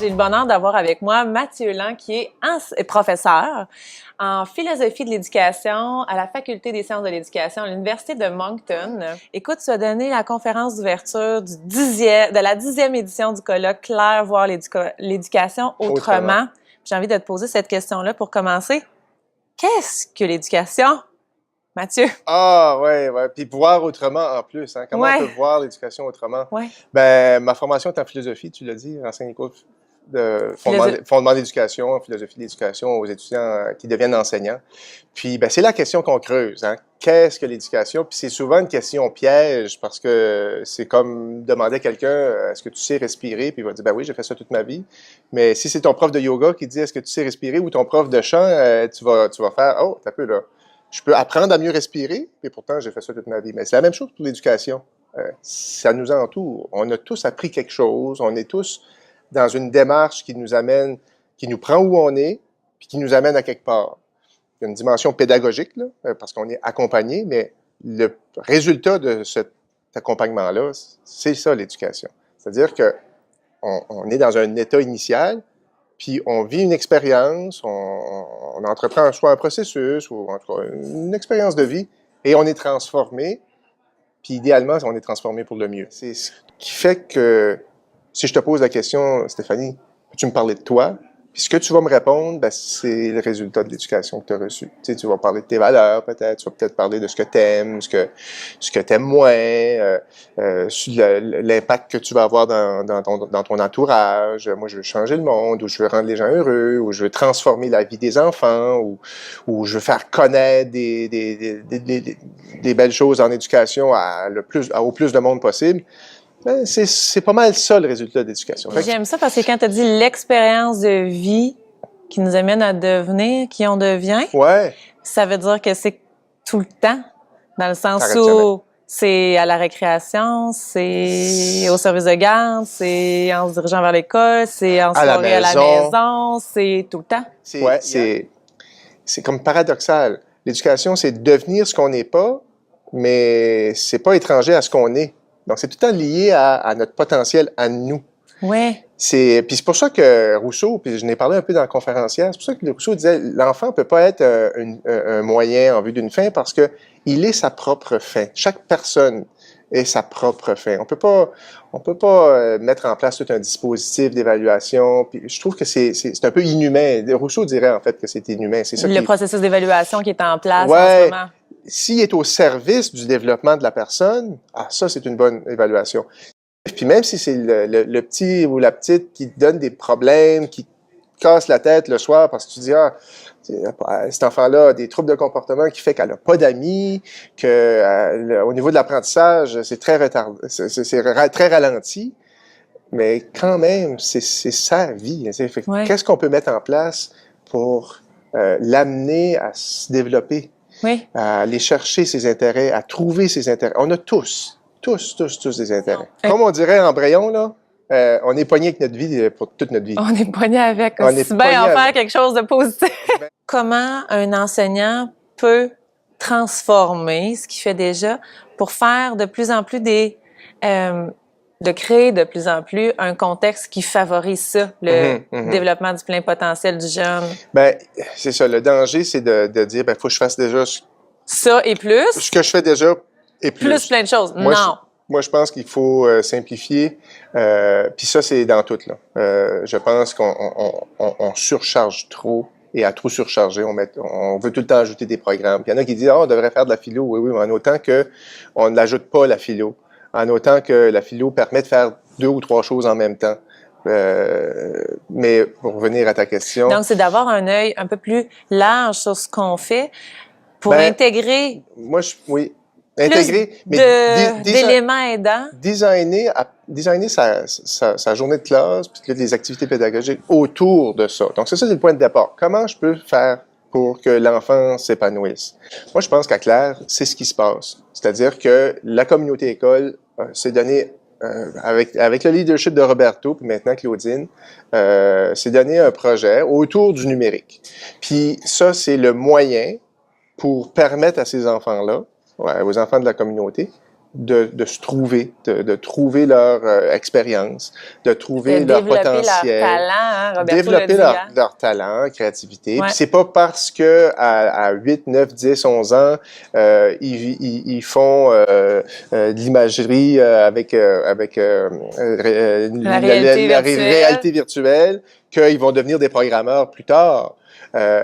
J'ai le bonheur d'avoir avec moi Mathieu Lang, qui est professeur en philosophie de l'éducation à la Faculté des sciences de l'éducation à l'Université de Moncton. Écoute, tu as donné la conférence d'ouverture de la 10e édition du colloque Claire, voir l'éducation autrement. J'ai envie de te poser cette question-là pour commencer. Qu'est-ce que l'éducation, Mathieu? Ah, ouais. Puis voir autrement en plus. Hein? Comment on peut voir l'éducation autrement? Ouais. Ben, ma formation est en philosophie, tu l'as dit, enseigne les cours de fondement d'éducation, en philosophie de l'éducation aux étudiants qui deviennent enseignants. Puis, ben, c'est la question qu'on creuse. Hein? Qu'est-ce que l'éducation? Puis c'est souvent une question piège parce que c'est comme demander à quelqu'un, est-ce que tu sais respirer? Puis il va dire, ben oui, j'ai fait ça toute ma vie. Mais si c'est ton prof de yoga qui dit, est-ce que tu sais respirer? Ou ton prof de chant, tu vas faire, oh, t'as peu là. Je peux apprendre à mieux respirer, et pourtant, j'ai fait ça toute ma vie. Mais c'est la même chose pour l'éducation. Ça nous entoure. On a tous appris quelque chose. On est tous dans une démarche qui nous amène, qui nous prend où on est, puis qui nous amène à quelque part. Il y a une dimension pédagogique, là, parce qu'on est accompagné, mais le résultat de cet accompagnement-là, c'est ça, l'éducation. C'est-à-dire qu'on est dans un état initial, puis on vit une expérience, on entreprend soit un processus ou en tout cas une expérience de vie, et on est transformé, puis idéalement, on est transformé pour le mieux. C'est ce qui fait que, si je te pose la question, Stéphanie, peux-tu me parler de toi? Puis ce que tu vas me répondre, ben, c'est le résultat de l'éducation que tu as reçue. Tu sais, tu vas parler de tes valeurs, peut-être. Tu vas peut-être parler de ce que tu aimes, ce que tu aimes moins, l'impact que tu vas avoir dans ton entourage. Moi, je veux changer le monde, ou je veux rendre les gens heureux, ou je veux transformer la vie des enfants, ou je veux faire connaître des belles choses en éducation au plus de monde possible. Ben, c'est pas mal ça, le résultat de l'éducation. J'aime ça parce que quand tu as dit l'expérience de vie qui nous amène à devenir qui on devient, ouais. Ça veut dire que c'est tout le temps, dans le sens où c'est à la récréation, c'est au service de garde, c'est en se dirigeant vers l'école, c'est en soirée à la maison, c'est tout le temps. C'est comme paradoxal. L'éducation, c'est devenir ce qu'on n'est pas, mais c'est pas étranger à ce qu'on est. Donc, c'est tout le temps lié à notre potentiel, à nous. Oui. Puis c'est pour ça que Rousseau, puis je n'ai parlé un peu dans la conférencière, c'est pour ça que Rousseau disait l'enfant ne peut pas être un moyen en vue d'une fin parce que il est sa propre fin. Chaque personne est sa propre fin. On peut pas mettre en place tout un dispositif d'évaluation. Puis je trouve que c'est un peu inhumain. Rousseau dirait en fait que c'est inhumain. C'est ça le processus d'évaluation qui est en place en ce moment. S'il est au service du développement de la personne, ça c'est une bonne évaluation. Puis même si c'est le petit ou la petite qui te donne des problèmes, qui te casse la tête le soir parce que tu dis cet enfant-là a des troubles de comportement qui fait qu'elle n'a pas d'amis, que au niveau de l'apprentissage, c'est très retardé, c'est très ralenti, mais quand même, c'est sa vie. Qu'est-ce qu'on peut mettre en place pour l'amener à se développer, à aller chercher ses intérêts, à trouver ses intérêts? On a tous des intérêts. Comme on dirait en Braillon, là, on est pogné avec notre vie pour toute notre vie. On est pogné avec aussi bien en faire quelque chose de positif. Comment un enseignant peut transformer ce qu'il fait déjà pour faire de plus en plus de créer de plus en plus un contexte qui favorise ça, le développement du plein potentiel du jeune? Ben, c'est ça. Le danger, c'est de dire, faut que je fasse déjà ça et plus. Ce que je fais déjà et plus. Plus plein de choses. Moi, je pense qu'il faut simplifier. Puis ça, c'est dans tout, là. Je pense qu'on surcharge trop. Et à trop surcharger, on veut tout le temps ajouter des programmes. Puis il y en a qui disent, on devrait faire de la philo. Oui, mais en autant qu'on n'ajoute pas la philo. En autant que la philo permet de faire 2 ou 3 choses en même temps. Mais pour revenir à ta question... Donc, c'est d'avoir un œil un peu plus large sur ce qu'on fait pour intégrer... Oui. Intégrer, d'éléments aidants. Designer sa journée de classe, puis des activités pédagogiques autour de ça. Donc, c'est le point de départ. Comment je peux faire pour que l'enfant s'épanouisse? Moi, je pense qu'à Claire, c'est ce qui se passe. C'est-à-dire que la communauté école s'est donnée, avec le leadership de Roberto, puis maintenant Claudine, s'est donné un projet autour du numérique. Puis ça, c'est le moyen pour permettre à ces enfants-là, aux enfants de la communauté, de se trouver, de trouver leur expérience, de trouver leur potentiel, leur talent, hein, Roberto développer leur talent, créativité. Puis c'est pas parce que à 8, 9, 10, 11 ans, ils font de l'imagerie avec la réalité virtuelle qu'ils vont devenir des programmeurs plus tard.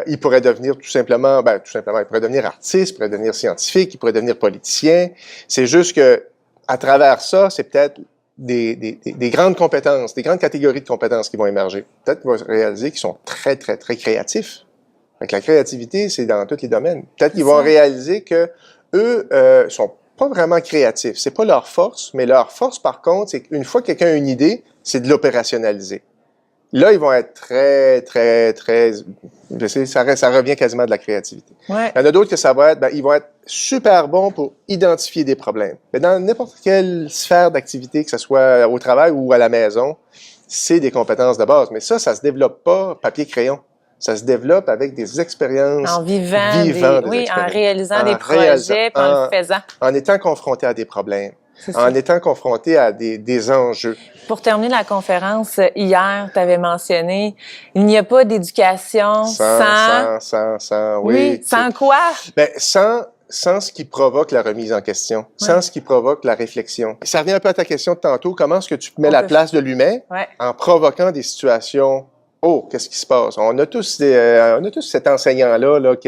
Ils pourraient devenir tout simplement, ils pourraient devenir artistes, ils pourraient devenir scientifiques, ils pourraient devenir politiciens. C'est juste que, à travers ça, c'est peut-être des grandes compétences, des grandes catégories de compétences qui vont émerger. Peut-être qu'ils vont réaliser qu'ils sont très, très, très créatifs. Donc, la créativité, c'est dans tous les domaines. Peut-être qu'ils vont réaliser que eux sont pas vraiment créatifs. C'est pas leur force, mais leur force, par contre, c'est qu'une fois que quelqu'un a une idée, c'est de l'opérationnaliser. Là, ils vont être très, très, très... Je sais, ça revient quasiment de la créativité. Ouais. Il y en a d'autres que ça va être... ils vont être super bons pour identifier des problèmes. Mais dans n'importe quelle sphère d'activité, que ce soit au travail ou à la maison, c'est des compétences de base. Mais ça se développe pas papier-crayon. Ça se développe avec des expériences en vivant en réalisant des projets, puis en le faisant. En étant confronté à des problèmes. En étant confronté à des enjeux. Pour terminer la conférence, hier, tu avais mentionné, il n'y a pas d'éducation sans... Oui. Sans quoi? Sans ce qui provoque la remise en question, sans ce qui provoque la réflexion. Ça revient un peu à ta question de tantôt, comment est-ce que tu mets la place de l'humain en provoquant des situations. Oh, qu'est-ce qui se passe? On a tous cet enseignant-là qui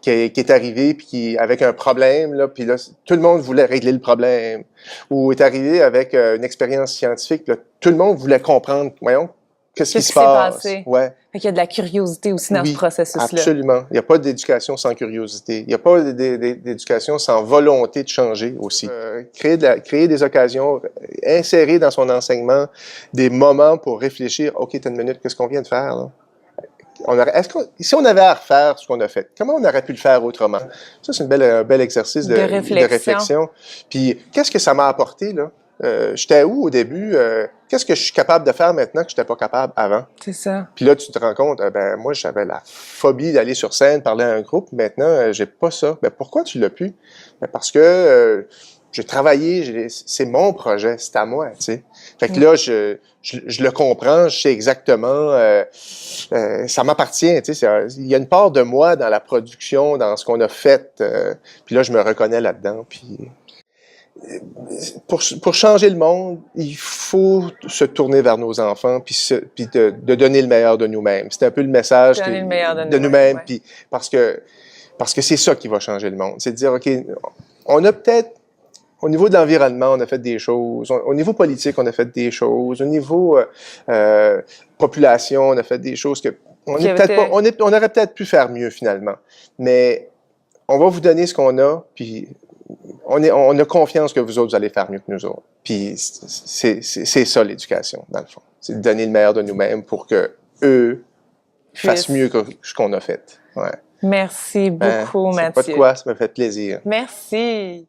est arrivé puis qui avec un problème là, puis là tout le monde voulait régler le problème, ou est arrivé avec une expérience scientifique, puis là, tout le monde voulait comprendre. Voyons, qu'est-ce qui se passe? Passé? Ouais. Fait qu'il y a de la curiosité aussi dans ce processus-là. Absolument. Il n'y a pas d'éducation sans curiosité. Il n'y a pas d'éducation sans volonté de changer aussi. Créer des occasions, insérer dans son enseignement des moments pour réfléchir. OK, t'as une minute, qu'est-ce qu'on vient de faire là? Si on avait à refaire ce qu'on a fait, comment on aurait pu le faire autrement? Ça, c'est un bel exercice de réflexion. Puis, qu'est-ce que ça m'a apporté là? J'étais où au début? Qu'est-ce que je suis capable de faire maintenant que je n'étais pas capable avant? C'est ça. Puis là, tu te rends compte, moi, j'avais la phobie d'aller sur scène, parler à un groupe. Maintenant, j'ai pas ça. Pourquoi tu l'as pu? Parce que j'ai travaillé, c'est mon projet, c'est à moi, tu sais. Fait que là, je le comprends, je sais exactement, ça m'appartient, tu sais. Il y a une part de moi dans la production, dans ce qu'on a fait. Puis là, je me reconnais là-dedans. Puis pour changer le monde, il faut se tourner vers nos enfants puis de donner le meilleur de nous-mêmes. C'est un peu le message de nous-mêmes, puis parce que c'est ça qui va changer le monde. C'est de dire, OK, on a peut-être, au niveau de l'environnement, on a fait des choses. Au niveau politique, on a fait des choses. Au niveau population, on a fait des choses que on aurait peut-être pu faire mieux finalement. Mais on va vous donner ce qu'on a, puis on a confiance que vous autres, vous allez faire mieux que nous autres. Puis c'est ça l'éducation, dans le fond. C'est de donner le meilleur de nous-mêmes pour que eux fassent mieux que ce qu'on a fait. Ouais. Merci beaucoup, Mathieu. Pas de quoi, ça me fait plaisir. Merci.